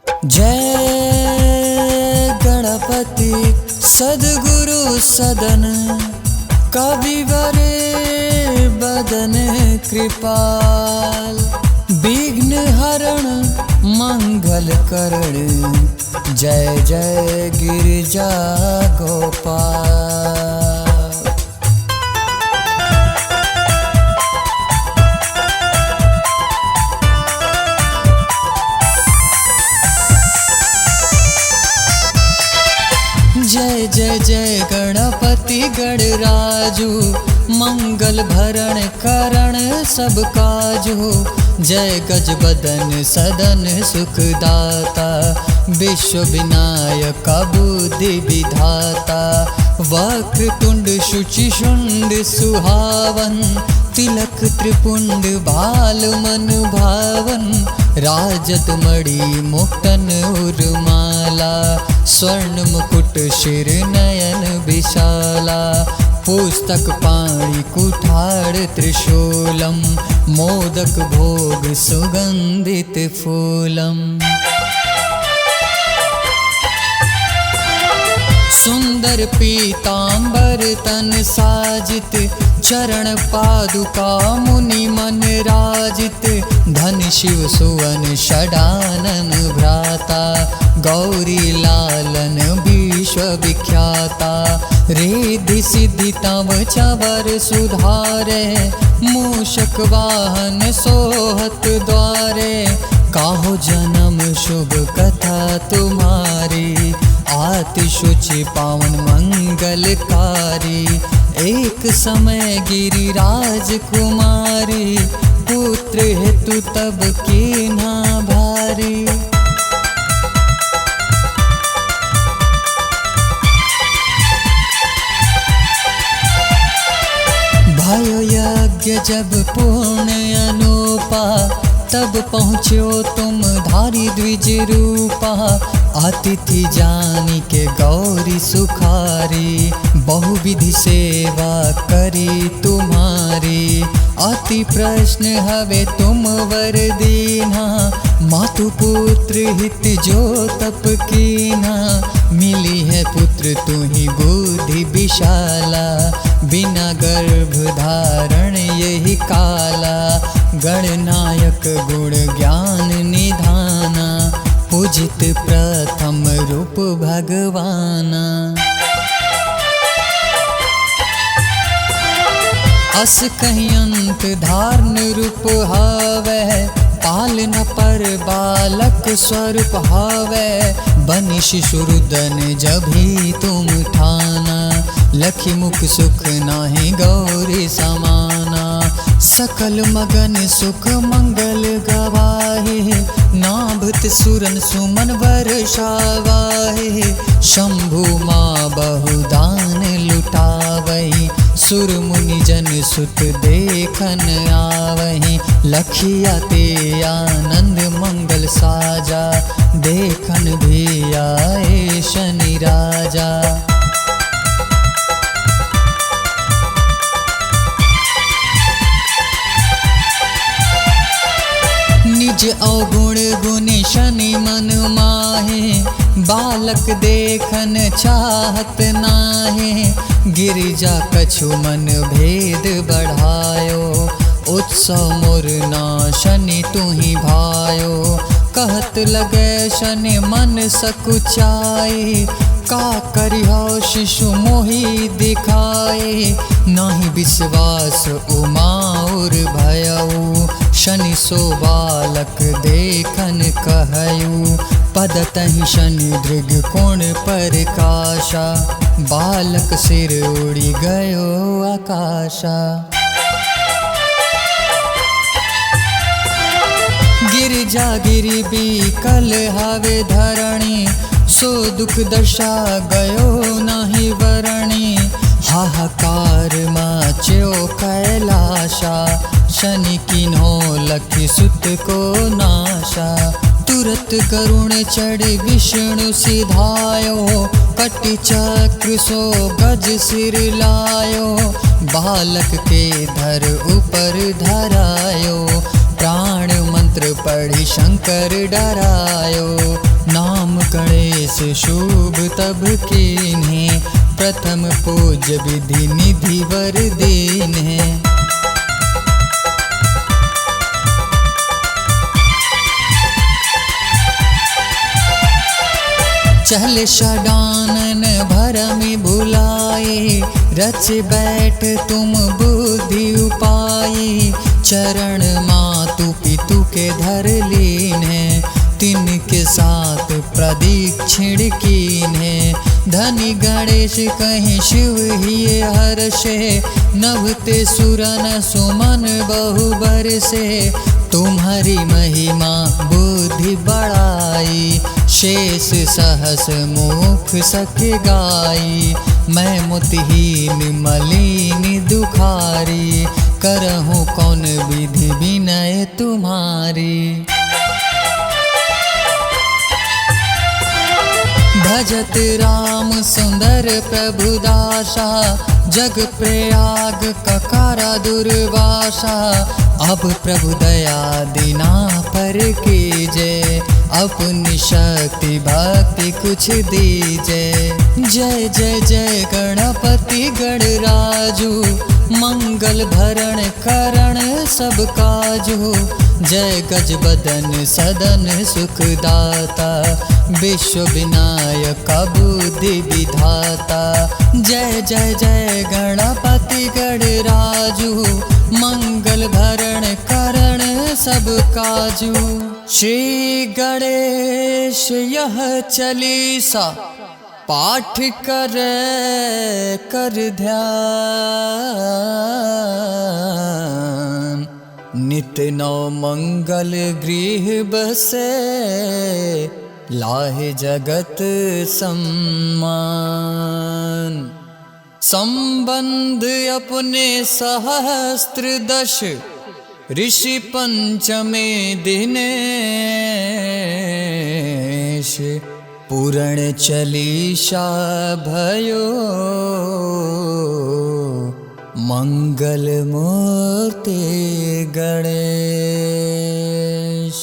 जय गणपति सद्गुरु सदन कविवरे बदन कृपाल विघ्न हरण मंगल करण जय जय गिरिजा गोपाल। जय जय जय गणपति गणराजू मंगल भरण करण सब काजू। जय गज बदन सदन सुखदाता विश्व विनायक बुद्धि विधाता। वक्र तुंड शुचि शुंड सुहावन तिलक त्रिपुंड बाल मन भावन। राजत मणि मुक्तन उर्माला स्वर्ण मुकुट शिर नयन विशाला। पुस्तक पाणि कुठार त्रिशूलम मोदक भोग सुगंधित फूलम। सुंदर पीतांबर तन साजित चरण पादुका मुनि मन राजित। धन शिव सुवन षडानन भ्राता गौरी लालन विश्व विख्याता। रिद्धि सिद्धि तव चवर सुधारे मूषक वाहन सोहत द्वारे। काहो जन्म शुभ कथा तुम्हारी आति शुचि पावन मंगलकारी। एक समय गिरिराज कुमारी पुत्र हेतु तब कीन्हा भारी। भयो यज्ञ जब पूर्ण अनुपा तब पहुँचो तुम धारी द्विज रूपा। अतिथि जानी के गौरी सुखारी बहुविधि सेवा करी तुम्हारी। अति प्रश्न हवे तुम वर दीना मातु पुत्र हित जो तप कीना। मिली है पुत्र तुम्ही बुद्धि विशाला बिना गर्भ धारण यही काला। गणनायक गुण ज्ञान निधाना पूजित प्रथम रूप भगवाना। अस कहीं अंत धारण रूप हवे पालन पर बालक स्वरूप हवे। बनि शिशुरुदन जभी तुम ठाना लखी मुख सुख नाही गौरी समाना। सकल मगन सुख मंगल गवाहे नाभत सुरन सुमन वर्षावाहे। शंभु माँ बहुदान लुटावही सुर मुनि जन सुत देखन आवही। लखिया ते आनंद मंगल साजा देखन भी आए शनि राजा। निज अवगुण गुण शनि मन माहे बालक देखन चाहत नाहे। गिरिजा कछु मन भेद बढ़ायो उत्सव मोर ना शनि तुही भायो। कहत लगे शनि मन सकुचाई का करिहो शिशु मोहि दिखाए। नाही विश्वास उमाउर भयऊ शनि सो बालक देखन कहयू। पदतहि शनि दृग कोण पर काशा बालक सिर उड़ी गयो आकाशा। गिरिजा गिरि बिकल हवे धरणी सो दुख दशा गयो नहीं वरणी। हाहाकार माच्यो कैलाशा शनि किन्हो लखी सुत को नाशा। तुरत करुण चढ़ विष्णु सिधायो कटि चक्र सो गज सिर लायो। बालक के धर ऊपर धरायो प्राण मंत्र मंत्र पढ़ी शंकर डरायो, नाम गणेश शुभ तब कीन्हे, प्रथम पूज्य विधि निधि वर दीन्हे। चल षडानन भरमि भुलाए, रच बैठ तुम बुद्धि उपाई, चरण मातु पितु के धर लीन्हे, तिनके साथ प्रदीक्षिण कीन्हे। धनि गणेश कहीं शिव हिये हर्षे, नभते सुरन सुमन बहु बरसे, तुम्हारी महिमा बुद्धि बढ़ाई, शेष सहस मुख सके गाई। मैं मुतहीन मलिन दुखारी, करहूँ कौन विधि विनय तुम्हारी। भजत राम सुंदर प्रभु दासा, जग प्रयाग ककारा दुर्वासा। अब प्रभु दया दीना पर कीजे, अपनी शक्ति भक्ति कुछ दीजे। जय जय जय गणपति गणराजू, मंगल भरण करण सब काजू। जय गजबदन सदन सुखदाता, विश्व विनायक बुद्धि विधाता। जय जय जय गणपति गणराजू, मंगल भरण करण सब काजू। श्री गणेश यह चालीसा, पाठ करे कर ध्यान। नित्य नौ मंगल गृह बसे, लाहे जगत सम्मान। संबंध अपने सहस्त्र दश, ऋषि पंचमे दिनेश। पूर्ण चालीसा भयो, मंगल मूर्ति गणेश।